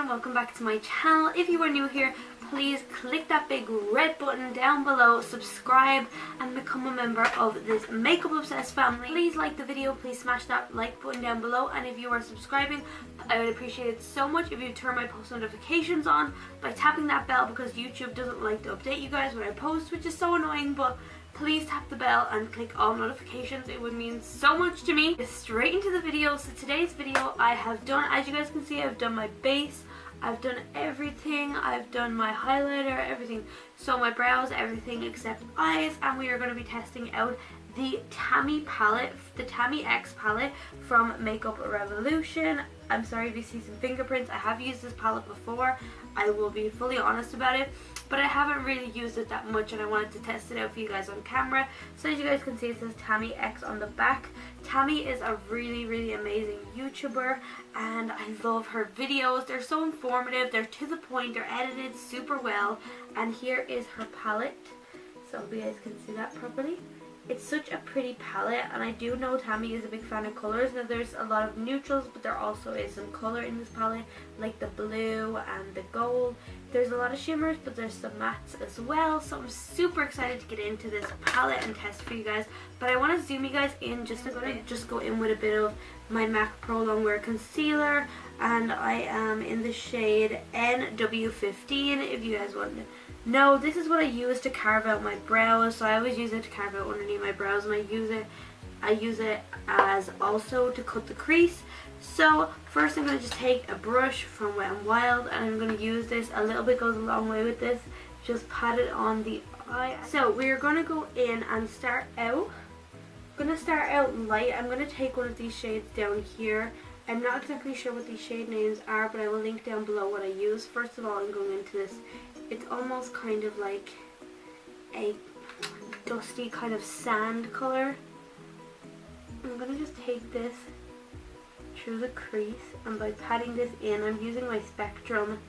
and welcome back to my channel. If you are new here, please click that big red button down below, subscribe and become a member of this makeup obsessed family. Please like the video, please smash that like button down below, and if you are subscribing, I would appreciate it so much if you turn my post notifications on by tapping that bell, because YouTube doesn't like to update you guys when I post, which is so annoying. But please tap the bell and click all notifications. It would mean so much to me. Get straight into the video. So today's video, I have done, as you guys can see, I've done my base, I've done everything, I've done my highlighter, everything. So my brows, everything except eyes, and we are going to be testing out the Tammi palette, the Tammi X palette from Makeup Revolution. I'm sorry if you see some fingerprints. I have used this palette before, I will be fully honest about it, but I haven't really used it that much and I wanted to test it out for you guys on camera. So as you guys can see, it says Tammi X on the back. Tammi is a really amazing YouTuber and I love her videos. They're so informative, they're to the point, they're edited super well. And here is her palette, so you guys can see that properly. It's such a pretty palette, and I do know Tammi is a big fan of colours. Now there's a lot of neutrals, but there also is some colour in this palette, like the blue and the gold. There's a lot of shimmers, but there's some mattes as well. So I'm super excited to get into this palette and test for you guys. But I want to zoom you guys in just a bit. Just go in with a bit of my MAC Pro Longwear Concealer, and I am in the shade NW15 if you guys want to. No, this is what I use to carve out my brows. So I always use it to carve out underneath my brows, and I use it as also to cut the crease. So first I'm going to just take a brush from Wet n Wild, and I'm going to use this. A little bit goes a long way with this. Just pat it on the eye. So we're going to go in and start out. I'm going to start out light. I'm going to take one of these shades down here. I'm not exactly sure what these shade names are, but I will link down below what I use. First of all, I'm going into this. It's almost kind of like a dusty kind of sand color. I'm going to just take this through the crease, and by patting this in, I'm using my Spectrum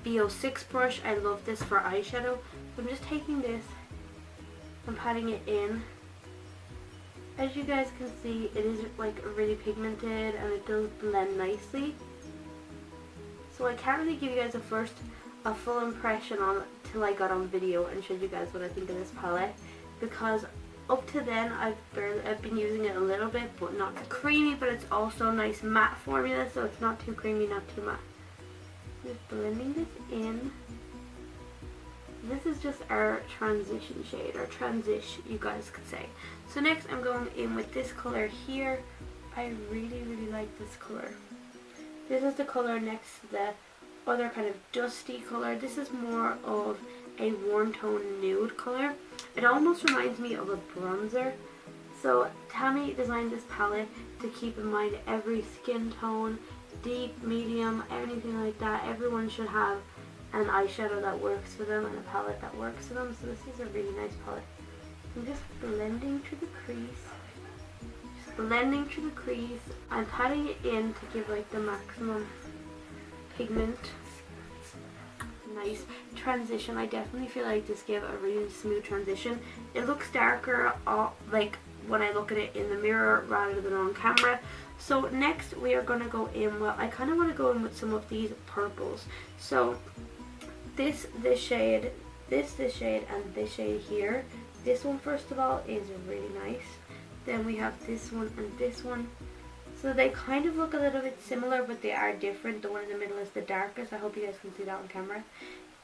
B06 brush. I love this for eyeshadow. So I'm just taking this and patting it in. As you guys can see, it is like really pigmented and it does blend nicely. So I can't really give you guys a full impression on it till I got on video and showed you guys what I think of this palette, because up to then I've been using it a little bit, but not creamy, but it's also a nice matte formula, so it's not too creamy, not too matte. Just blending this in. This is just our transition shade, or transition you guys could say. So next I'm going in with this color here. I really like this color. This is the color next to the other kind of dusty color. This is more of a warm tone nude color. It almost reminds me of a bronzer. So Tammi designed this palette to keep in mind every skin tone, deep, medium, anything like that. Everyone should have an eyeshadow that works for them and a palette that works for them. So this is a really nice palette. I'm just blending through the crease. Just blending through the crease. I'm patting it in to give like the maximum pigment. Nice transition. I definitely feel like this gave a really smooth transition. It looks darker like when I look at it in the mirror rather than on camera. So next we are going to go in, well, I kind of want to go in with some of these purples. So this shade, this shade, and this shade here. This one, first of all, is really nice. Then we have this one and this one. So they kind of look a little bit similar, but they are different. The one in the middle is the darkest. I hope you guys can see that on camera.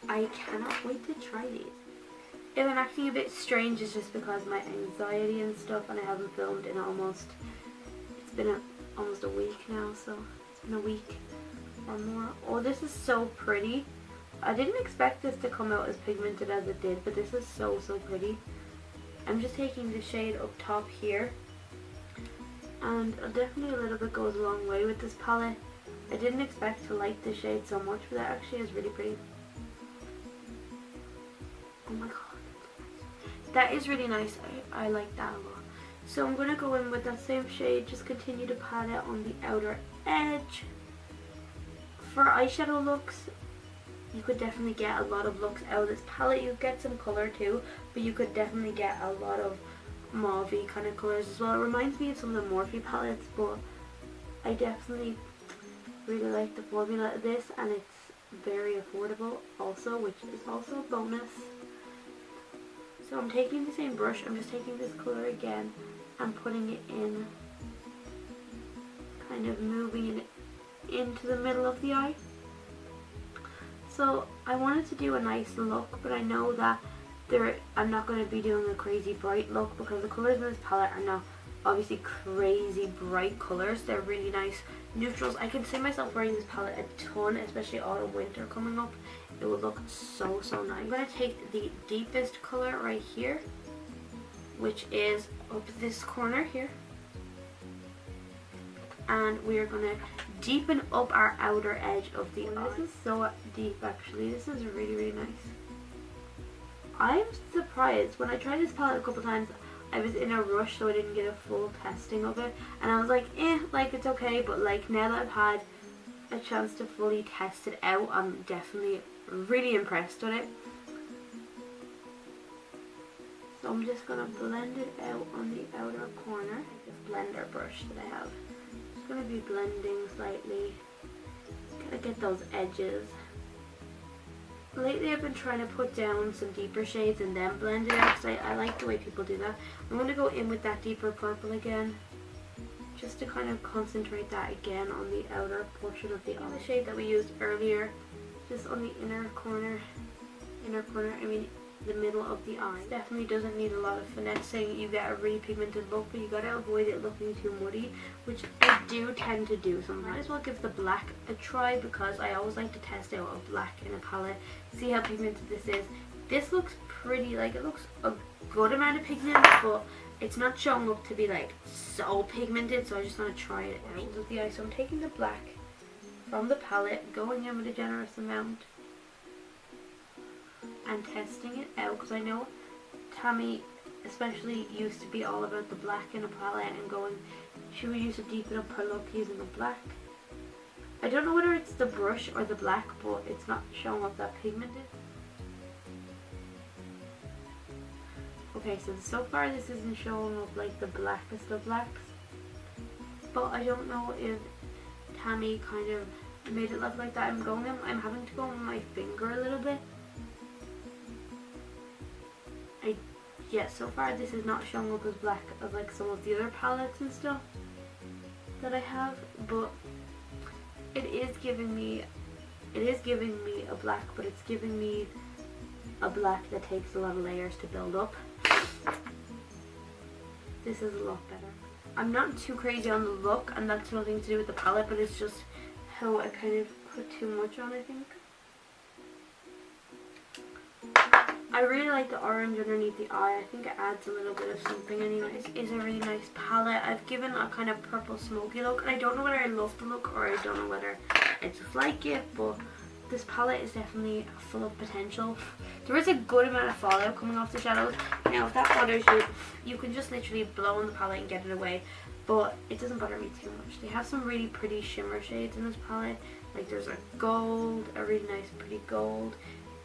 I cannot wait to try these. If I'm acting a bit strange, it's just because my anxiety and stuff, and I haven't filmed in almost a week now, so it's been a week or more. Oh, this is so pretty. I didn't expect this to come out as pigmented as it did, but this is so pretty. I'm just taking the shade up top here, and definitely a little bit goes a long way with this palette. I didn't expect to like this shade so much, but that actually is really pretty. Oh my god, that is really nice. I like that a lot. So I'm going to go in with that same shade, just continue to pat it on the outer edge. For eyeshadow looks, you could definitely get a lot of looks out of this palette. You get some color too, but you could definitely get a lot of mauve-y kind of colors as well. It reminds me of some of the Morphe palettes, but I definitely really like the formula of this, and it's very affordable also, which is also a bonus. So I'm taking the same brush, I'm just taking this colour again and putting it in, kind of moving it into the middle of the eye. So I wanted to do a nice look, but I know that I'm not going to be doing a crazy bright look because the colours in this palette are not obviously crazy bright colours. They're really nice neutrals. I can see myself wearing this palette a ton, especially autumn winter coming up. It will look so nice. I'm going to take the deepest colour right here, which is up this corner here, and we are going to deepen up our outer edge of the eye. This is so deep actually. This is really nice. I'm surprised. When I tried this palette a couple times, I was in a rush, so I didn't get a full testing of it, and I was like, like it's okay, but like now that I've had a chance to fully test it out, I'm definitely really impressed with it. So I'm just gonna blend it out on the outer corner. This blender brush that I have. Just gonna be blending slightly. Gotta get those edges. Lately I've been trying to put down some deeper shades and then blend it out because I like the way people do that. I'm going to go in with that deeper purple again, just to kind of concentrate that again on the outer portion of the eye. The shade that we used earlier, just on the inner corner, I mean the middle of the eye. This definitely doesn't need a lot of finessing. You get a really pigmented look, but you got to avoid it looking too muddy, which I do tend to do sometimes. I might as well give the black a try because I always like to test out a black in a palette, see how pigmented this is. This looks pretty, like it looks a good amount of pigment, but it's not showing up to be like so pigmented, so I just want to try it out of the eye. So I'm taking the black from the palette, going in with a generous amount, and testing it out because I know Tammi especially used to be all about the black in a palette and going, should we use to deepen up her look using the black? I don't know whether it's the brush or the black, but it's not showing up that pigmented. Okay, so far this isn't showing up like the blackest of blacks, but I don't know if Tammi kind of made it look like that. I'm having to go in my finger a little bit. Yeah, so far this is not showing up as black as like some of the other palettes and stuff that I have, but it is giving me a black, but it's giving me a black that takes a lot of layers to build up. This is a lot better. I'm not too crazy on the look, and that's nothing to do with the palette, but it's just how I kind of put too much on, I think. I really like the orange underneath the eye. I think it adds a little bit of something anyway. This is a really nice palette. I've given a kind of purple smoky look, and I don't know whether I love the look or I don't know whether I just like it, but this palette is definitely full of potential. There is a good amount of fallout coming off the shadows. Now if that bothers you, you can just literally blow on the palette and get it away, but it doesn't bother me too much. They have some really pretty shimmer shades in this palette. Like there's a gold, a really nice pretty gold,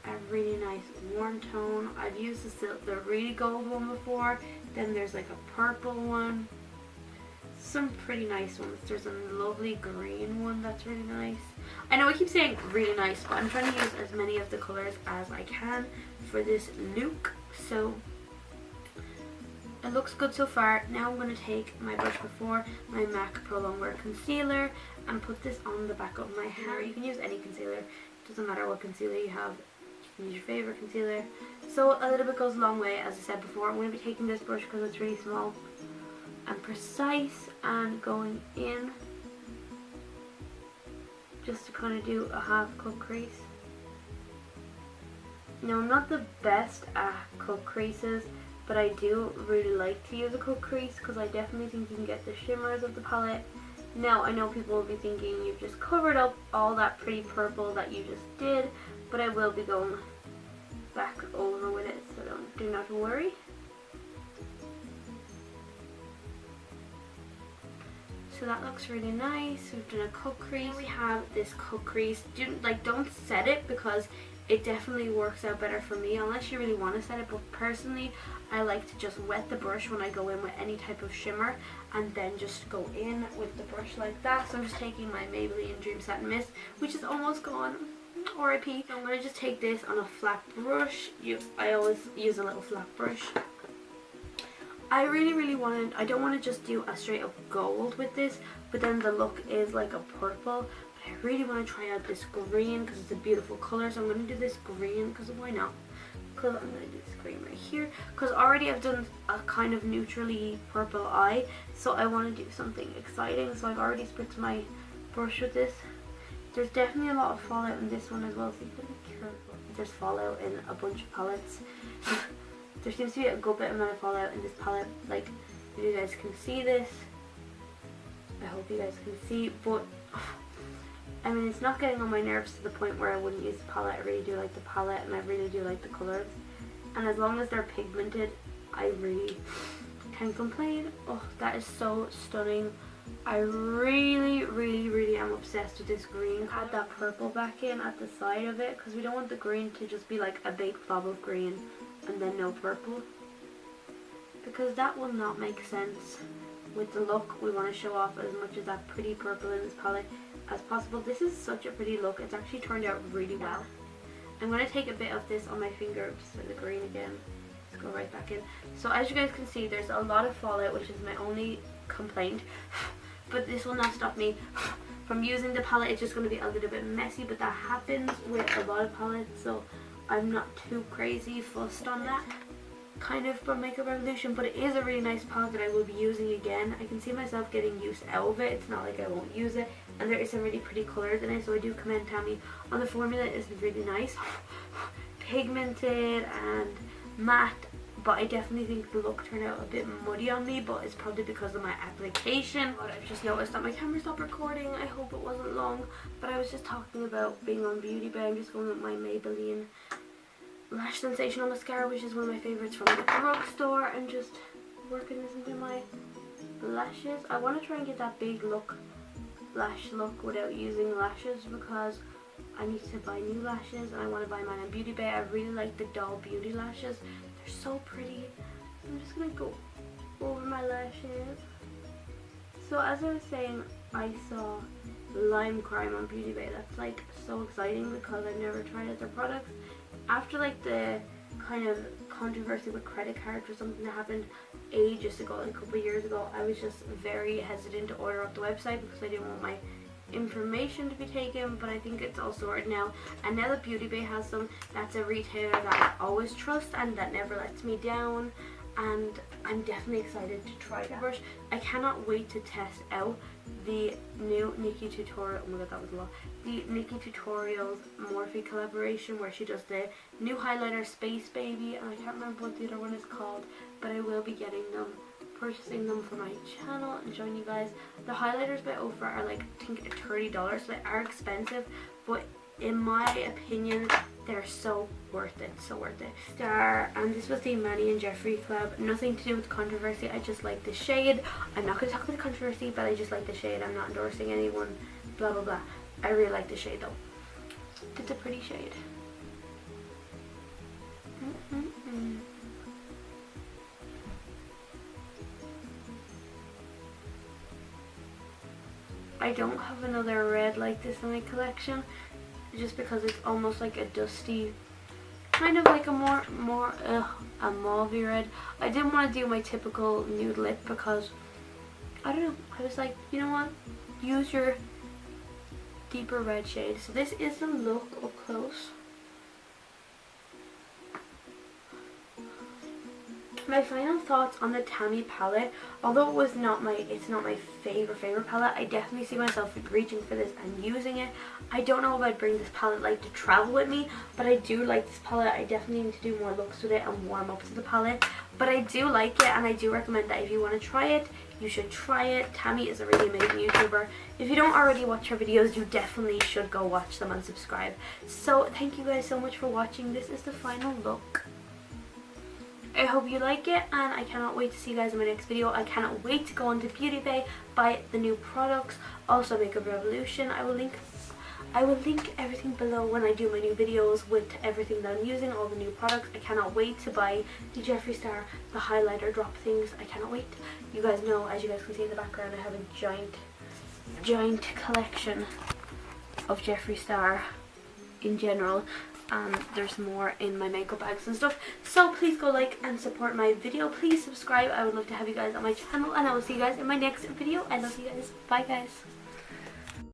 a really nice warm tone. I've used the really gold one before. Then there's like a purple one. Some pretty nice ones. There's a lovely green one that's really nice. I know I keep saying really nice, but I'm trying to use as many of the colours as I can for this look. So it looks good so far. Now I'm going to take my brush before, my MAC Pro Longwear Concealer, and put this on the back of my hair. You can use any concealer. It doesn't matter what concealer you have. You can use your favourite concealer. So a little bit goes a long way, as I said before. I'm going to be taking this brush because it's really small and precise, and going in just to kind of do a half cut crease. Now I'm not the best at cut creases, but I do really like to use a cut crease because I definitely think you can get the shimmers of the palette. Now I know people will be thinking you've just covered up all that pretty purple that you just did, but I will be going back over with it, so do not worry. So that looks really nice. We've done a cut crease. We have this cut crease. Don't set it because it definitely works out better for me unless you really want to set it. But personally, I like to just wet the brush when I go in with any type of shimmer and then just go in with the brush like that. So I'm just taking my Maybelline Dream Satin Mist, which is almost gone. RIP. So I'm going to just take this on a flat brush. I always use a little flat brush. I really wanted, I don't want to just do a straight up gold with this, but then the look is like a purple. But I really want to try out this green because it's a beautiful color, so I'm going to do this green because why not? Because I'm going to do this green right here because already I've done a kind of neutrally purple eye, so I want to do something exciting. So I've already spritzed my brush with this. There's definitely a lot of fallout in this one as well, so you have to be careful. There's fallout in a bunch of palettes. There seems to be a good bit amount of fallout in this palette, like, if you guys can see this. I hope you guys can see, but I mean, it's not getting on my nerves to the point where I wouldn't use the palette. I really do like the palette and I really do like the colours. And as long as they're pigmented, I really can't complain. Oh, that is so stunning. I really am obsessed with this green. Add that purple back in at the side of it because we don't want the green to just be like a big blob of green and then no purple, because that will not make sense with the look. We want to show off as much of that pretty purple in this palette as possible. This is such a pretty look. It's actually turned out really well. I'm going to take a bit of this on my finger just for the green again. Let's go right back in. So as you guys can see, there's a lot of fallout, which is my only complaint, but this will not stop me from using the palette. It's just going to be a little bit messy, but that happens with a lot of palettes, so I'm not too crazy fussed on that kind of from Makeup Revolution. But it is a really nice palette that I will be using again. I can see myself getting use out of it. It's not like I won't use it, and there is some really pretty colours in it, so I do commend Tammi on the formula. It's really nice, pigmented and matte, but I definitely think the look turned out a bit muddy on me, but it's probably because of my application. But I've just noticed that my camera stopped recording. I hope it wasn't long, but I was just talking about being on Beauty Bay. I'm just going with my Maybelline Lash Sensational Mascara, which is one of my favourites from the drugstore, and just working this into my lashes. I want to try and get that big lash look without using lashes because I need to buy new lashes and I want to buy mine on Beauty Bay. I really like the Doll Beauty lashes. They're so pretty. I'm just going to go over my lashes. So as I was saying, I saw Lime Crime on Beauty Bay. That's like so exciting because I've never tried out their products. After like the kind of controversy with credit cards or something that happened ages ago, like a couple of years ago, I was just very hesitant to order off the website because I didn't want my information to be taken, but I think it's all sorted now. And now that Beauty Bay has some, that's a retailer that I always trust and that never lets me down, and I'm definitely excited to try that brush. I cannot wait to test out the new Nikki Tutorial, oh my god that was a lot, the Nikki Tutorials Morphe collaboration where she does the new highlighter Space Baby, and I can't remember what the other one is called, but I will be getting them, purchasing them for my channel and showing you guys. The highlighters by Ofra are like, I think $30, so they are expensive, but in my opinion they're so worth it, so worth it. Star, and this was the Manny and Jeffree collab. Nothing to do with controversy, I just like the shade. I'm not going to talk about the controversy, but I just like the shade. I'm not endorsing anyone, blah blah blah. I really like the shade though. It's a pretty shade. I don't have another red like this in my collection, just because it's almost like a dusty, kind of like a more a mauvey red. I didn't want to do my typical nude lip because I don't know, I was like, you know what, use your deeper red shade. So this is the look up close. My final thoughts on the Tammi palette, although it was not it's not my favorite palette, I definitely see myself reaching for this and using it. I don't know if I'd bring this palette like to travel with me, but I do like this palette. I definitely need to do more looks with it and warm up to the palette, but I do like it and I do recommend that if you want to try it, you should try it. Tammi is a really amazing YouTuber. If you don't already watch her videos, you definitely should go watch them and subscribe. So thank you guys so much for watching. This is the final look. I hope you like it, and I cannot wait to see you guys in my next video. I cannot wait to go into Beauty Bay, buy the new products, also Makeup Revolution. I will link everything below when I do my new videos with everything that I'm using, all the new products. I cannot wait to buy the Jeffree Star, the highlighter drop things. I cannot wait. You guys know, as you guys can see in the background, I have a giant collection of Jeffree Star in general. There's more in my makeup bags and stuff. So please go like and support my video. Please subscribe. I would love to have you guys on my channel, and I will see you guys in my next video. I love you guys. Bye guys.